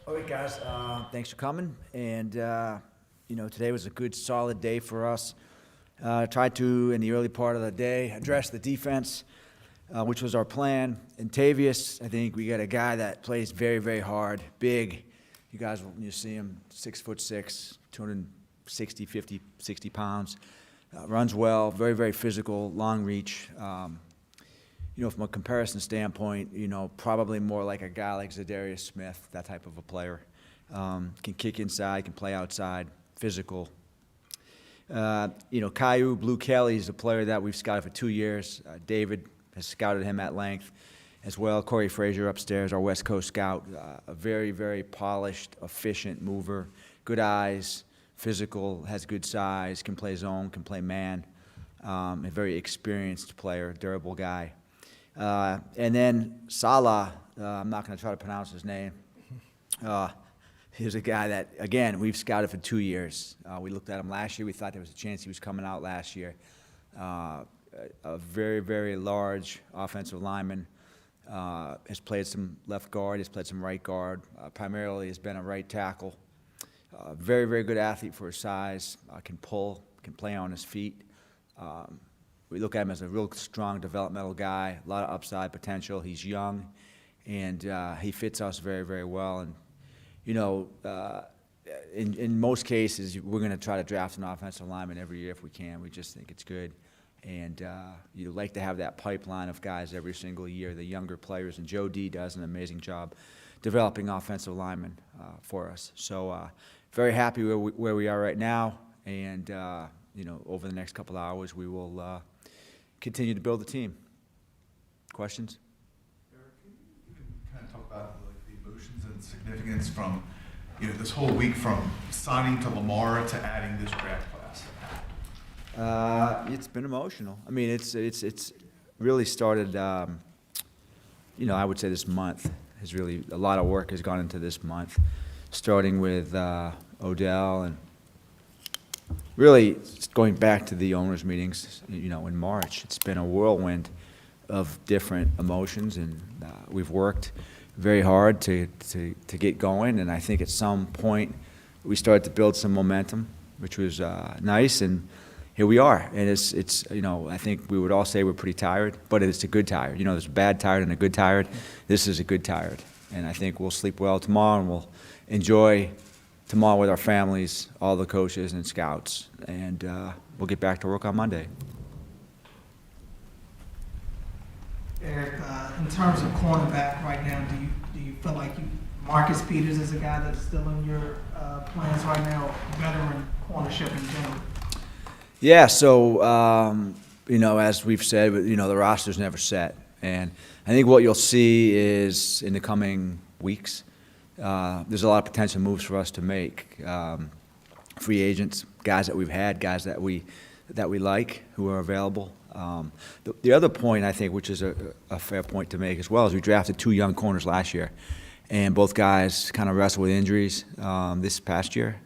All right, guys. Thanks for coming. And today was a good, solid day for us. Tried to, in the early part of the day, address the defense, which was our plan. And Tavius, I think we got a guy that plays very, very hard, big. You guys, when you see him, 6'6", 260, 50, 60 pounds. Runs well, very, very physical, long reach. From a comparison standpoint, probably more like a guy like Zadarius Smith, that type of a player. Can kick inside, can play outside, physical. Caillou Blue Kelly is a player that we've scouted for 2 years. David has scouted him at length as well. Corey Frazier upstairs, our West Coast scout. A very, very polished, efficient mover. Good eyes, physical, has good size, can play zone, can play man. A very experienced player, durable guy. And then Salah, I'm not going to try to pronounce his name. He's a guy that, again, we've scouted for 2 years. We looked at him last year. We thought there was a chance he was coming out last year. A very, very large offensive lineman. Has played some left guard. Has played some right guard. Primarily has been a right tackle. Very, very good athlete for his size. Can pull, can play on his feet. We look at him as a real strong developmental guy, a lot of upside potential. He's young, and he fits us very, very well. And, in most cases, we're going to try to draft an offensive lineman every year if we can. We just think it's good. And you'd like to have that pipeline of guys every single year, the younger players. And Joe D does an amazing job developing offensive linemen for us. So very happy where we are right now. And, over the next couple of hours, we will continue to build the team. Questions? Eric, can you kind of talk about the emotions and significance from this whole week, from signing to Lamar to adding this draft class? It's been emotional. I mean, it's really started. I would say this month has really, a lot of work has gone into this month, starting with Odell and really going back to the owners' meetings, in March. It's been a whirlwind of different emotions, and we've worked very hard to get going. And I think at some point we started to build some momentum, which was nice. And here we are. And it's I think we would all say we're pretty tired, but it's a good tired. There's a bad tired and a good tired. This is a good tired. And I think we'll sleep well tomorrow, and we'll enjoy tomorrow with our families, all the coaches and scouts, and we'll get back to work on Monday. Eric, in terms of cornerback right now, do you feel like Marcus Peters is a guy that's still in your plans right now, veteran cornership in general? Yeah, so, as we've said, the roster's never set. And I think what you'll see is in the coming weeks, there's a lot of potential moves for us to make. Free agents, guys that we've had, guys that we like, who are available. The other point, I think, which is a fair point to make as well, is we drafted 2 young corners last year, and both guys kind of wrestled with injuries this past year.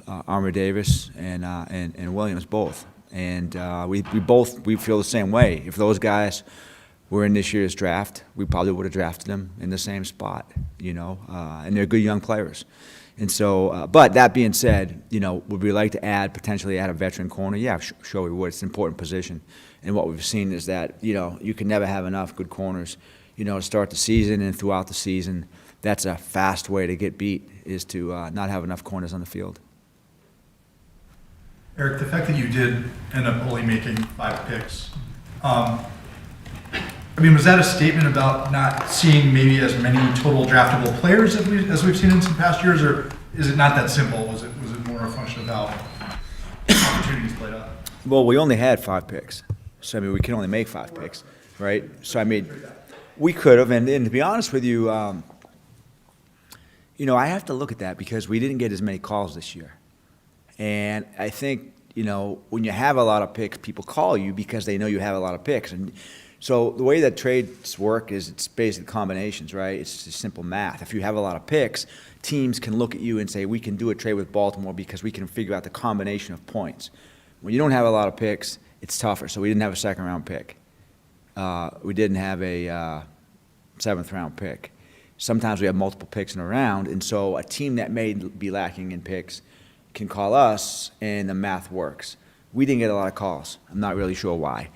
Armour Davis and Williams both, and we feel the same way. If those guys were in this year's draft, we probably would have drafted them in the same spot, and they're good young players. And so, but that being said, would we like to potentially add a veteran corner? Yeah, sure we would. It's an important position. And what we've seen is that, you can never have enough good corners, to start the season and throughout the season. That's a fast way to get beat, is to not have enough corners on the field. Eric, the fact that you did end up only making 5 picks, was that a statement about not seeing maybe as many total draftable players as we've seen in some past years, or is it not that simple? Was it more a function of how opportunities played out? Well, we only had 5 picks, so we can only make 5 picks, right? So we could have, and to be honest with you, I have to look at that because we didn't get as many calls this year, and I think when you have a lot of picks, people call you because they know you have a lot of picks. And so the way that trades work is it's basically combinations, right? It's just simple math. If you have a lot of picks, teams can look at you and say, we can do a trade with Baltimore because we can figure out the combination of points. When you don't have a lot of picks, it's tougher. So we didn't have a second-round pick. We didn't have a seventh-round pick. sometimes we have multiple picks in a round, and so a team that may be lacking in picks can call us, and the math works. We didn't get a lot of calls. I'm not really sure why.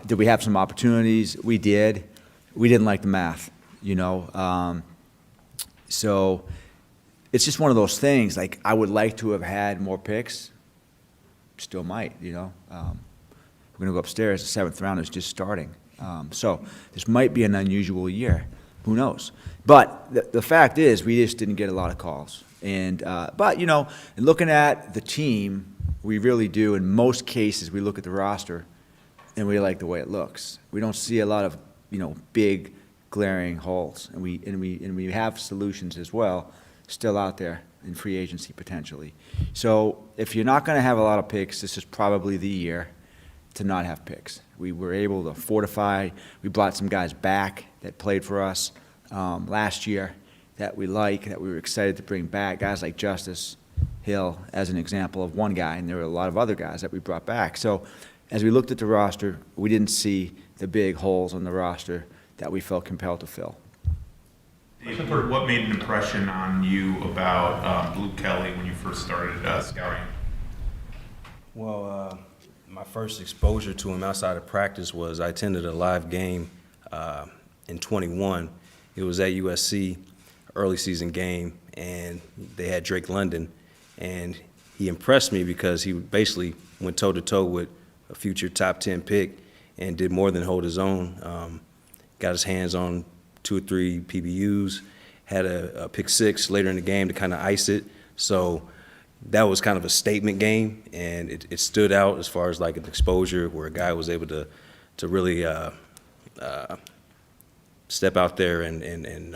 Did we have some opportunities? We did. We didn't like the math, you know. So it's just one of those things. Like, I would like to have had more picks. Still might, you know. We're going to go upstairs. The 7th round is just starting. So this might be an unusual year. Who knows? But the fact is, we just didn't get a lot of calls. And but, you know, in looking at the team, we really do. In most cases, we look at the roster, and we like the way it looks. We don't see a lot of, you know, big, glaring holes. And we have solutions as well still out there in free agency potentially. So if you're not going to have a lot of picks, this is probably the year to not have picks. We were able to fortify. We brought some guys back that played for us last year that we were excited to bring back, guys like Justice Hill as an example of one guy, and there were a lot of other guys that we brought back. So as we looked at the roster, we didn't see the big holes on the roster that we felt compelled to fill. Dave, what made an impression on you about Blue Kelly when you first started scouting? Well, my first exposure to him outside of practice was I attended a live game in 21. It was at USC, early season game, and they had Drake London. And he impressed me because he basically went toe-to-toe with a future top 10 pick and did more than hold his own. Got his hands on 2 or 3 PBUs, had a pick 6 later in the game to kind of ice it. So that was kind of a statement game, and it stood out as far as like an exposure where a guy was able to really step out there and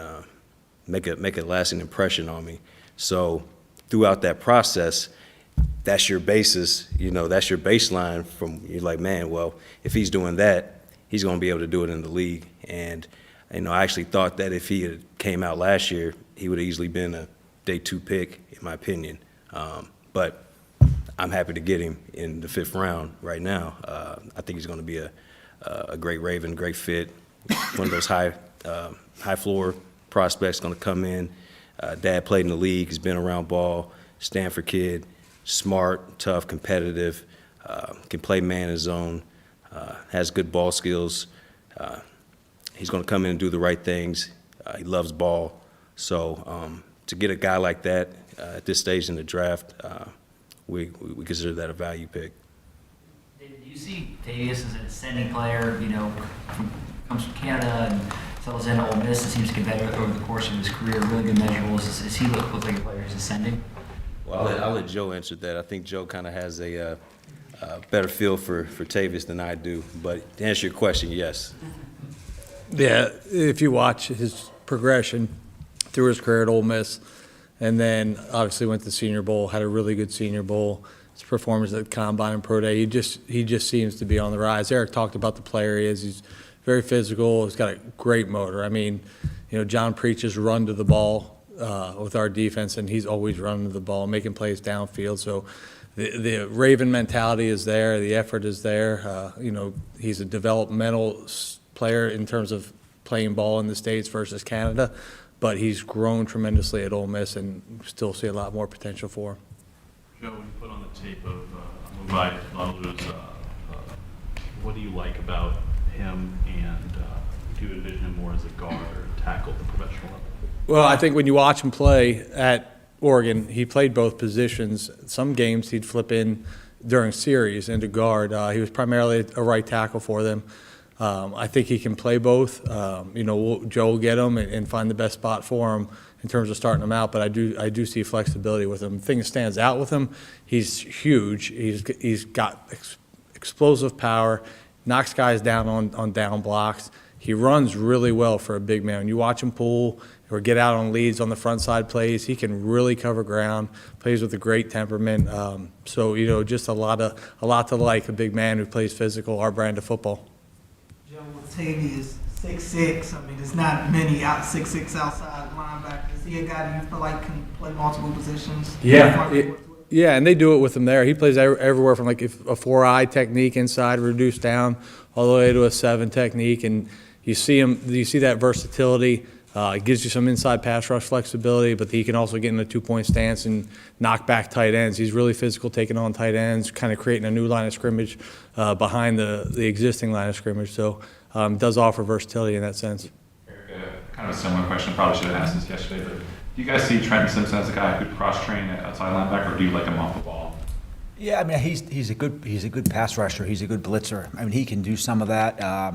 make a lasting impression on me. So throughout that process, that's your basis, you know, that's your baseline from, you're like, man, well, if he's doing that, he's going to be able to do it in the league. And, you know, I actually thought that if he had came out last year, he would have easily been a day 2 pick, in my opinion. But I'm happy to get him in the 5th round right now. I think he's going to be a great Raven, great fit, one of those high floor prospects going to come in. Dad played in the league, he's been around ball, Stanford kid, smart, tough, competitive, can play man his own, has good ball skills. He's going to come in and do the right things. He loves ball. So to get a guy like that at this stage in the draft, we consider that a value pick. Do you see Davis as an ascending player, you know, comes from Canada and settles in at Ole Miss and seems to get better over the course of his career, really good measurables? Does he look like a player who's ascending? Well, I'll let Joe answer that. I think Joe kind of has a better feel for Tavius than I do. But to answer your question, yes. Yeah, if you watch his progression through his career at Ole Miss, and then obviously went to the Senior Bowl, had a really good Senior Bowl. His performance at the Combine and Pro Day, he just seems to be on the rise. Eric talked about the player he is. He's very physical. He's got a great motor. I mean, you know, John preaches run to the ball with our defense, and he's always running to the ball, making plays downfield. So the Raven mentality is there. The effort is there. You know, he's a developmental player in terms of playing ball in the States versus Canada, but he's grown tremendously at Ole Miss and still see a lot more potential for him. Joe, when you put on the tape of Mubay Lalu's, what do you like about him, and do you envision him more as a guard or tackle at the professional level? Well, I think when you watch him play at Oregon, he played both positions. Some games he'd flip in during series into guard. He was primarily a right tackle for them. I think he can play both. You know, Joe will get him and find the best spot for him in terms of starting him out, but I do see flexibility with him. The thing that stands out with him, he's huge. He's got explosive power, knocks guys down on down blocks. He runs really well for a big man. When you watch him pull or get out on leads on the front side plays, he can really cover ground, plays with a great temperament. So, you know, just a lot to like, a big man who plays physical, our brand of football. Joe, Tavy is 6'6". I mean, there's not many 6'6" outside linebackers. Is he a guy that you feel like can play multiple positions? Yeah, and they do it with him there. He plays everywhere from like a 4-eye technique inside, reduced down, all the way to a 7 technique, and you see that versatility It gives you some inside pass rush flexibility, but he can also get in a two-point stance and knock back tight ends. He's really physical, taking on tight ends, kind of creating a new line of scrimmage behind the existing line of scrimmage. So does offer versatility in that sense. Eric, kind of a similar question. Probably should have asked this yesterday, but do you guys see Trenton Simpson as a guy who could cross-train at outside linebacker, or do you like him off the ball? Yeah, I mean, he's a good pass rusher. He's a good blitzer. I mean, he can do some of that.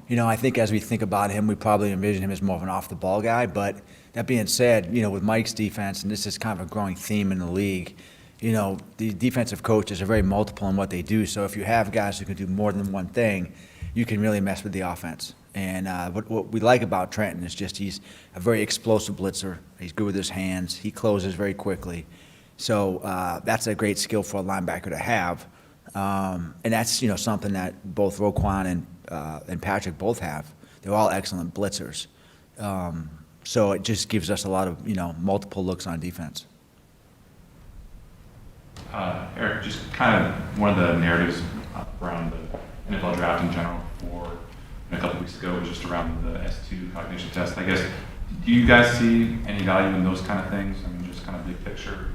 You know, I think as we think about him, we probably envision him as more of an off-the-ball guy. But that being said, you know, with Mike's defense, and this is kind of a growing theme in the league, you know, the defensive coaches are very multiple in what they do. So if you have guys who can do more than one thing, you can really mess with the offense. And what we like about Trenton is just he's a very explosive blitzer. He's good with his hands. He closes very quickly. So that's a great skill for a linebacker to have. And that's, you know, something that both Roquan and Patrick both have. They're all excellent blitzers. So it just gives us a lot of, you know, multiple looks on defense. Eric, just kind of one of the narratives around the NFL draft in general for a couple weeks ago was just around the S2 cognition test. I guess, do you guys see any value in those kind of things? I mean, just kind of big picture.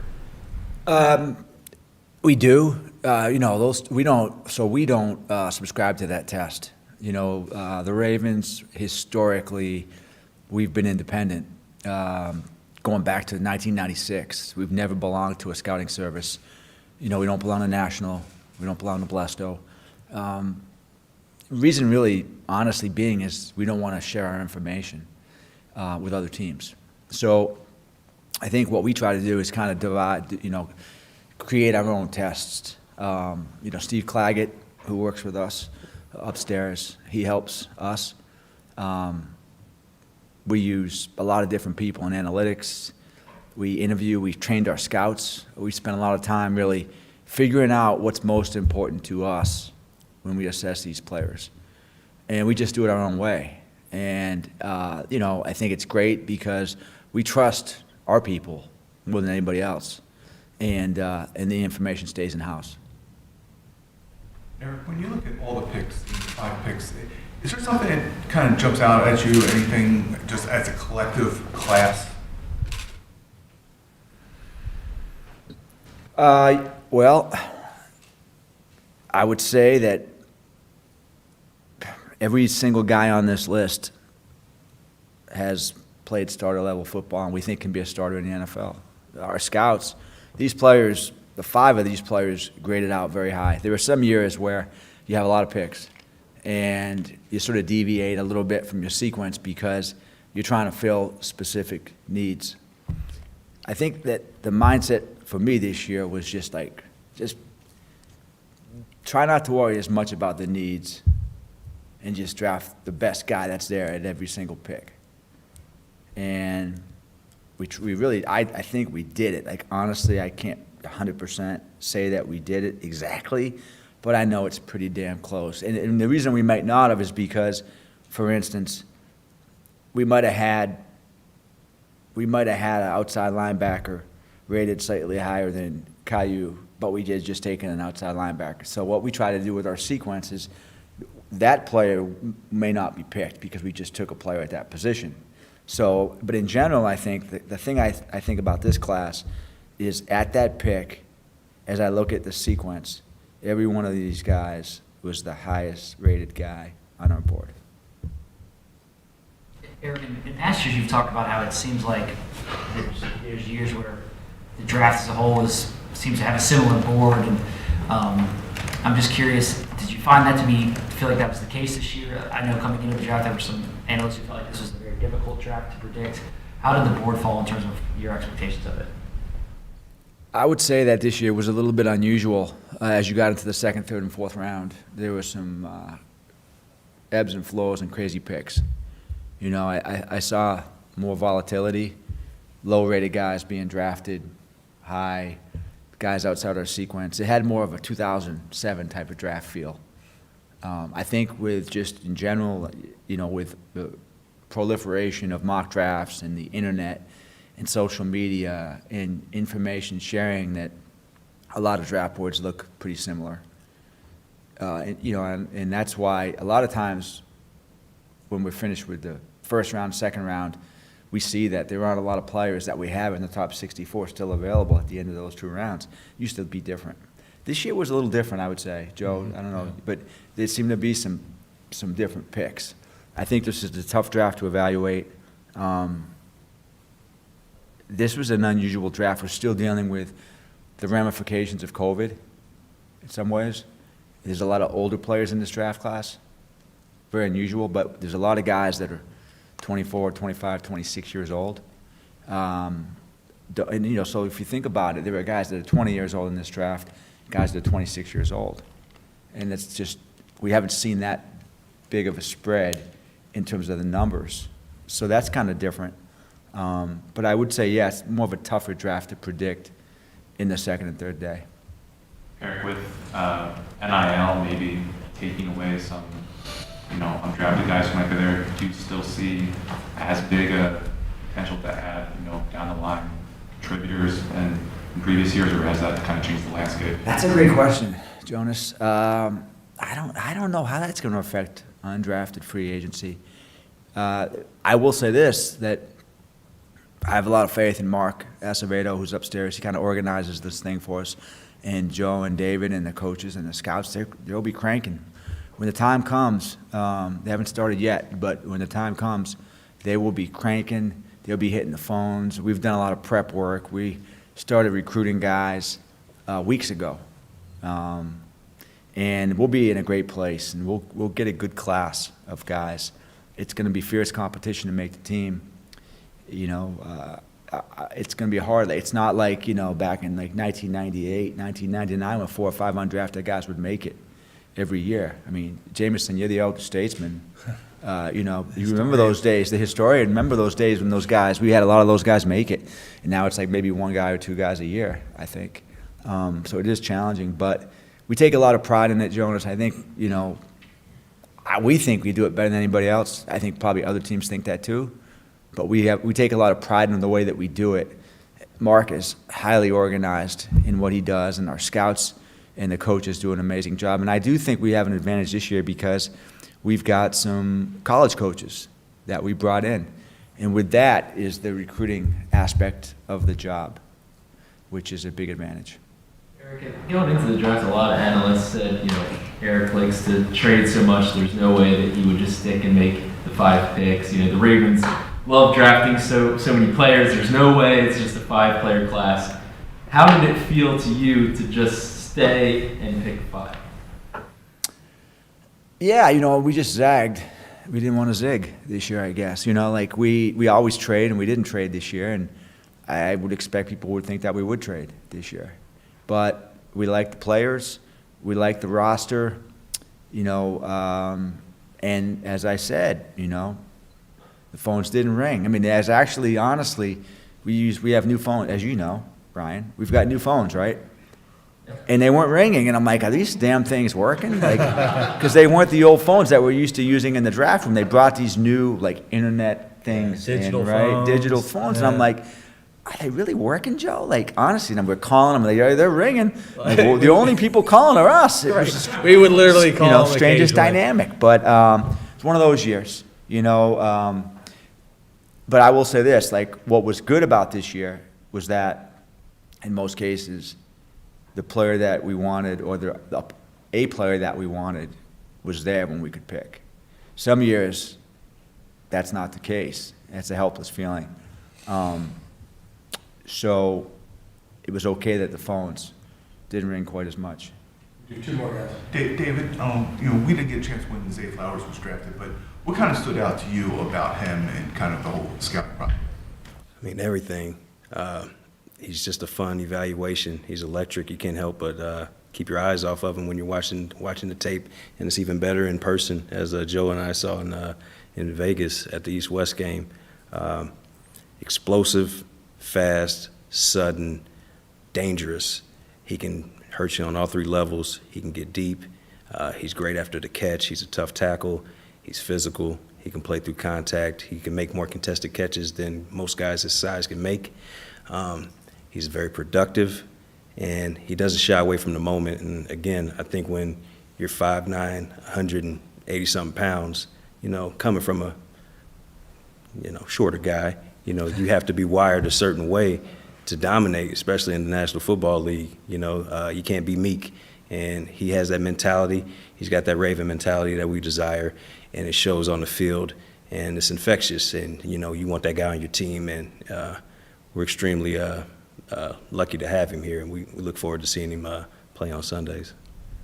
We do. You know, we don't subscribe to that test. You know, the Ravens, historically, we've been independent. Going back to 1996, we've never belonged to a scouting service. You know, we don't belong to National. We don't belong to Blesto. Reason really, honestly, being is we don't want to share our information with other teams. So I think what we try to do is kind of divide, you know, create our own tests. You know, Steve Claggett, who works with us upstairs, he helps us. We use a lot of different people in analytics. We interview, we've trained our scouts. We spend a lot of time really figuring out what's most important to us when we assess these players. And we just do it our own way. And, you know, I think it's great because we trust our people more than anybody else. And the information stays in-house. Eric, when you look at all the picks, the 5 picks, is there something that kind of jumps out at you, anything just as a collective class? Well, I would say that every single guy on this list has played starter-level football and we think can be a starter in the NFL. Our scouts, these players, the 5 of these players graded out very high. There were some years where you have a lot of picks and you sort of deviate a little bit from your sequence because you're trying to fill specific needs. I think that the mindset for me this year was just try not to worry as much about the needs and just draft the best guy that's there at every single pick. And we really, I think we did it. Like, honestly, I can't 100% say that we did it exactly, but I know it's pretty damn close. And the reason we might not have is because, for instance, we might have had an outside linebacker rated slightly higher than Caillou, but we did just taken an outside linebacker. So what we try to do with our sequence is that player may not be picked because we just took a player at that position. So, but in general, I think the thing I think about this class is at that pick, as I look at the sequence, every one of these guys was the highest rated guy on our board. Eric, in past years, you've talked about how it seems like there's years where the draft as a whole seems to have a similar board, and I'm just curious, did you find that feel like that was the case this year? I know coming into the draft, there were some analysts who felt like this was a very difficult draft to predict. How did the board fall in terms of your expectations of it? I would say that this year was a little bit unusual. As you got into the second, third, and fourth round, there were some ebbs and flows and crazy picks. You know, I saw more volatility, low-rated guys being drafted high, guys outside our sequence. It had more of a 2007 type of draft feel. I think with just in general, you know, with the proliferation of mock drafts and the internet and social media and information sharing, that a lot of draft boards look pretty similar. You know, and that's why a lot of times when we're finished with the first round, second round, we see that there aren't a lot of players that we have in the top 64 still available at the end of those 2 rounds. Used to be different. This year was a little different, I would say, Joe. I don't know, but there seemed to be some different picks. I think this is a tough draft to evaluate. This was an unusual draft. We're still dealing with the ramifications of COVID in some ways. There's a lot of older players in this draft class. Very unusual, but there's a lot of guys that are 24, 25, 26 years old. And, you know, so if you think about it, there are guys that are 20 years old in this draft, guys that are 26 years old. And it's just, we haven't seen that big of a spread in terms of the numbers. So that's kind of different. But I would say, yes, more of a tougher draft to predict in the second and third day. Eric, with NIL maybe taking away some, undrafted guys who might be there, do you still see as big a potential to add, down the line contributors than in previous years, or has that kind of changed the landscape? That's a great question, Jonas. I don't know how that's going to affect undrafted free agency. I will say this, that I have a lot of faith in Mark Acevedo, who's upstairs. He kind of organizes this thing for us. And Joe and David and the coaches and the scouts, they'll be cranking. When the time comes, they haven't started yet, but when the time comes, they will be cranking. They'll be hitting the phones. We've done a lot of prep work. We started recruiting guys weeks ago. And we'll be in a great place, and we'll get a good class of guys. It's going to be fierce competition to make the team. It's going to be hard. It's not like, back in like 1998, 1999, when 4 or 5 undrafted guys would make it every year. I mean, Jameson, you're the elder statesman. You remember those days, the historian, remember those days when those guys, we had a lot of those guys make it. And now it's like maybe 1 guy or 2 guys a year, I think. So it is challenging, but we take a lot of pride in it, Jonas. I think, we think we do it better than anybody else. I think probably other teams think that too. But we take a lot of pride in the way that we do it. Mark is highly organized in what he does, and our scouts and the coaches do an amazing job. And I do think we have an advantage this year because we've got some college coaches that we brought in. And with that is the recruiting aspect of the job, which is a big advantage. Eric, going into the draft, a lot of analysts said, Eric likes to trade so much, there's no way that he would just stick and make the 5 picks. The Ravens love drafting so many players. There's no way it's just a 5-player class. How did it feel to you to just stay and pick 5? Yeah, we just zagged. We didn't want to zig this year, I guess. We always trade, and we didn't trade this year, and I would expect people would think that we would trade this year. But we like the players, we like the roster, and as I said, the phones didn't ring. I mean, honestly, we have new phones, as you know, Brian. We've got new phones, right? And they weren't ringing, and I'm like, are these damn things working? Because they weren't the old phones that we're used to using in the draft room. They brought these new, internet things digital in, right? phones. Digital phones, Yeah. and I'm like, are they really working, Joe? Honestly, and we're calling them, they're ringing. Well, the only people calling are us. It was just, We would literally call them strangest occasionally. dynamic. But it's one of those years, But I will say this, what was good about this year was that, in most cases, the player that we wanted, or a player that we wanted, was there when we could pick. Some years, that's not the case. It's a helpless feeling. So it was okay that the phones didn't ring quite as much. Do 2 more guys. David, we didn't get a chance when Zay Flowers was drafted, but what kind of stood out to you about him and kind of the whole scouting process? I mean, everything. He's just a fun evaluation. He's electric. You can't help but keep your eyes off of him when you're watching the tape, and it's even better in person, as Joe and I saw in Vegas at the East-West game. Explosive, fast, sudden, dangerous. He can hurt you on all 3 levels. He can get deep. He's great after the catch. He's a tough tackle. He's physical. He can play through contact. He can make more contested catches than most guys his size can make. He's very productive, and he doesn't shy away from the moment. And again, I think when you're 5'9", 180-something pounds, coming from a shorter guy. You have to be wired a certain way to dominate, especially in the National Football League. You can't be meek, and he has that mentality. He's got that Raven mentality that we desire, and it shows on the field, and it's infectious. And you want that guy on your team, and we're extremely lucky to have him here, and we look forward to seeing him play on Sundays.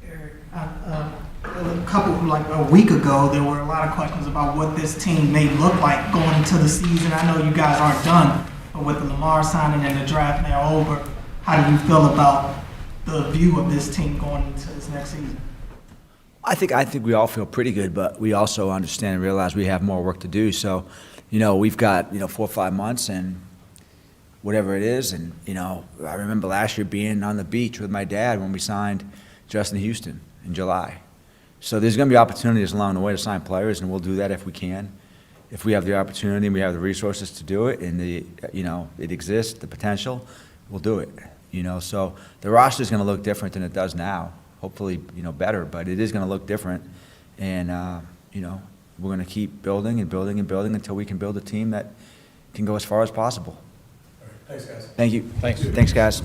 Eric, like a week ago, there were a lot of questions about what this team may look like going into the season. I know you guys aren't done, but with the Lamar signing and the draft now over, how do you feel about the view of this team going into this next season? I think we all feel pretty good, but we also understand and realize we have more work to do. So, we've got 4 or 5 months and whatever it is. And I remember last year being on the beach with my dad when we signed Justin Houston in July. So there's going to be opportunities along the way to sign players, and we'll do that if we can. If we have the opportunity, we have the resources to do it, and it exists, the potential, we'll do it. So the roster is going to look different than it does now. Hopefully, better, but it is going to look different. And we're going to keep building and building and building until we can build a team that can go as far as possible. Thanks, guys. Thank you. Thanks. Thanks, guys.